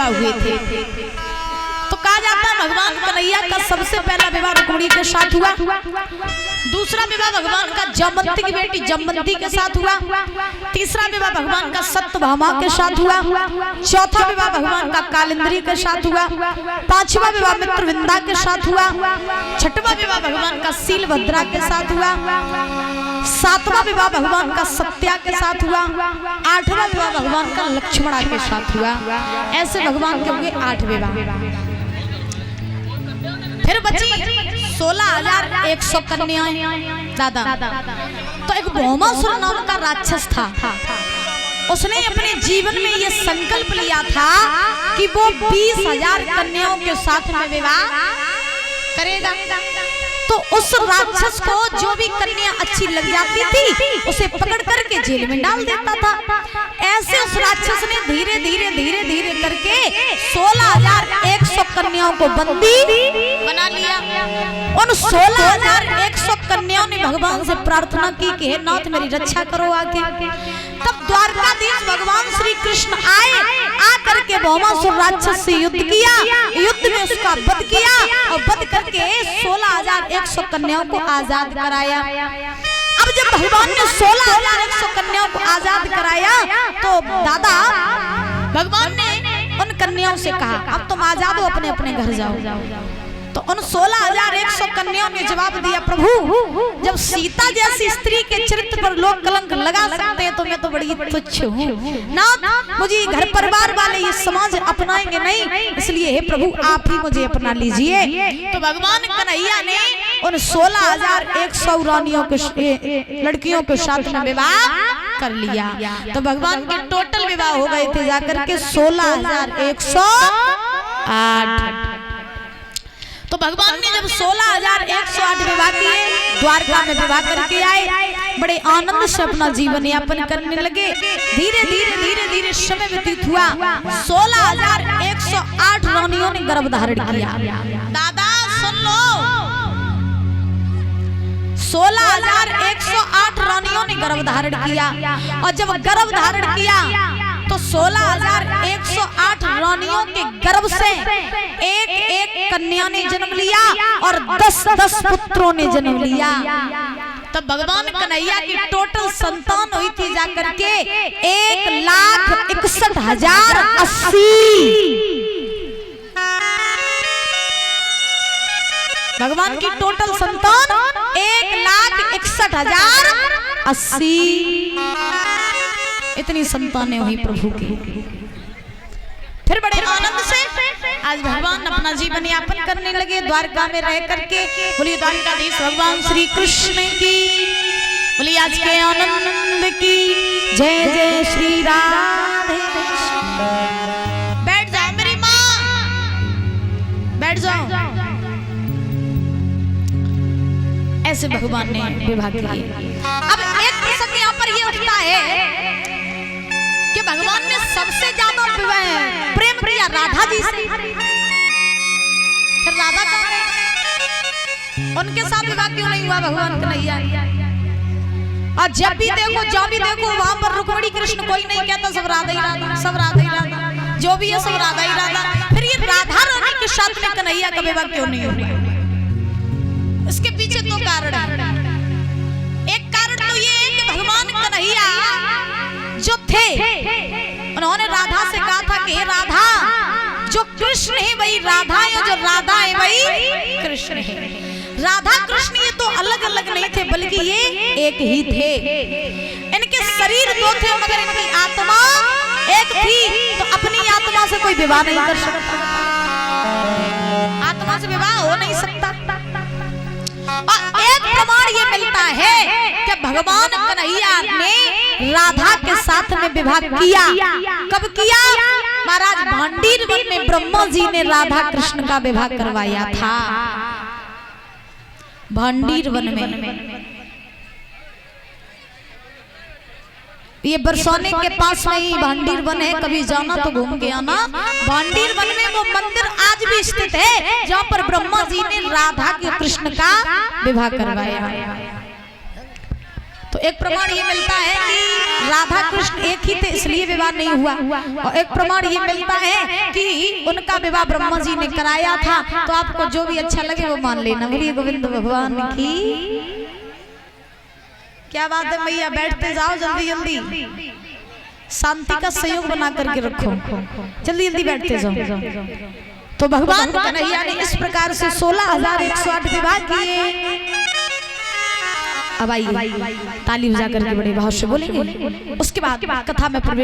विवाह हुए थे। तो कहा जाता है भगवान कन्हैया का सबसे पहला विवाह रुक्मिणी के साथ हुआ, दूसरा विवाह भगवान का जमवंती की बेटी जमवंती के साथ हुआ, तीसरा विवाह भगवान का सत्यभामा के साथ हुआ, चौथा विवाह भगवान का कालिंदी के साथ हुआ, पांचवा विवाह मित्रविंदा के साथ हुआ, छठवां विवाह भगवान का शीलभद्रा के साथ हुआ, सातवां विवाह भगवान का सत्या के साथ हुआ, आठवां विवाह भगवान का लक्ष्मणा के साथ हुआ। ऐसे भगवान के हुए 8 विवाह। फिर बची 16,100 कन्याएं। दादा तो एक भौमासुर नाम का राक्षस था, उसने अपने जीवन में ये संकल्प लिया था कि वो 20,000 कन्याओं के साथ में विवाह करेगा। तो उस राक्षस को जो भी कन्या अच्छी लग जाती थी उसे पकड़ करके जेल में डाल देता था। ऐसे उस राक्षस ने धीरे धीरे धीरे धीरे करके 16,100 कन्याओं को बंदी बना लिया। उन 16,100 कन्याओं ने भगवान से प्रार्थना की कि हे नाथ मेरी रक्षा करो आके। तब द्वारकाधीश भगवान श्री कृष्ण आए, आकर के भौमासुर राक्षस से युद्ध किया, युद्ध में उसका वध किया और वध करके 16,100 कन्याओं को आजाद कराया। अब जब भगवान ने 16,100 कन्याओं को आजाद कराया तो दादा भगवान ने उन कन्याओं से कहा अब तुम आजाद हो, अपने अपने घर जाओ। तो उन 16,100 कन्याओं ने जवाब दिया प्रभु जब सीता जैसी स्त्री के चरित्र पर लोग कलंक लगा सकते हैं तो मैं तो बड़ी तुच्छ हूँ ना, मुझे घर परिवार वाले ये समाज अपनाएंगे नहीं, इसलिए हे प्रभु आप ही मुझे अपना लीजिए। तो भगवान कन्हैया ने उन 16,100 रानियों के लड़कियों के साथ में विवाह कर लिया। तो भगवान के टोटल विवाह हो गए थे जाकर के 16,108। तो भगवान ने जब 16,108 विवाह किए, द्वारका में विवाह करके आए, बड़े आनंद से अपना जीवन यापन करने लगे। धीरे धीरे धीरे धीरे समय व्यतीत हुआ, 16,108 रानियों ने गर्भ धारण किया। दादा सुन लो, 16,108 रानियों ने गर्भ धारण किया और जब गर्भ धारण किया तो 16,108 रानियों के गर्भ से एक एक कन्या ने जन्म लिया और 10-10 पुत्रों ने जन्म लिया। तब भगवान कन्हैया की टोटल संतान हुई थी जाकर के 1,61,080। भगवान की टोटल संतान 1,61,080। इतनी संतानें हुई प्रभु की। फिर बड़े आनंद से आज भगवान अपना जीवन यापन करने लगे द्वारका में रह करके। बोलिए द्वारकाधीश भगवान श्री कृष्ण की, बोलिए आज के आनंद की जय जय श्री राधे। बैठ जाओ मेरी माँ, बैठ जाओ। ऐसे भगवान ने विवाह किया। अब एक प्रसंग यहाँ पर ये उठता है कि भगवान ने सबसे ज्यादा प्रेम किया राधा जी से। फिर राधा कहाँ गई? उनके साथ विवाह क्यों नहीं हुआ भगवान कन्हैया? और जब भी देखो जब भी देखो वहां पर रुक्मिणी कृष्ण कोई नहीं कहता, सब राधा ही राधा, सब राधा ही राधा, जो भी है सब राधा ही राधा। फिर ये राधा रानी के साथ में कन्हैया का विवाह क्यों नहीं हुआ? इसके पीछे दो कारण है। एक कारण तो ये है कि भगवान कन्हैया जो थे उन्होंने राधा से कहा था कि राधा जो कृष्ण है वही राधा है, जो राधा है वही कृष्ण है। राधा कृष्ण ये तो अलग अलग नहीं थे बल्कि ये एक ही थे। इनके शरीर दो थे मगर इनकी आत्मा एक थी। तो अपनी आत्मा से कोई विवाह नहीं कर सकता, आत्मा से विवाह हो नहीं सकता। और एक प्रमाण ये मिलता है कि भगवान कन्हैया ने राधा के साथ में विवाह किया। कब किया? महाराज भांडीर वन में ब्रह्मा जी ने राधा कृष्ण का विवाह करवाया था। भांडीर वन में, ये बरसाने के पास में ही भांडीर वन है, कभी जाना तो घूम के आना। भांडीर वन में वो मंदिर आज भी स्थित है जहाँ पर ब्रह्मा जी ने राधा के कृष्ण का विवाह करवाया। तो एक प्रमाण ये मिलता है कि राधा कृष्ण एक ही थे इसलिए विवाह नहीं हुआ, और एक प्रमाण ये मिलता है कि उनका विवाह ब्रह्मा जी ने कराया था। तो आपको जो भी अच्छा लगे वो मान लेना। बोलिए गोविंद भगवान की। क्या बात है भैया, बैठते जाओ जल्दी जल्दी, शांति का सहयोग बना करके रखो, जल्दी जल्दी बैठते जाओ। तो भगवान कन्हैया ने इस प्रकार से 16,108 विवाह किए। अब आइए ताली बजा करके बड़े भाव से बोलेंगे, उसके बाद कथा में प्रवेश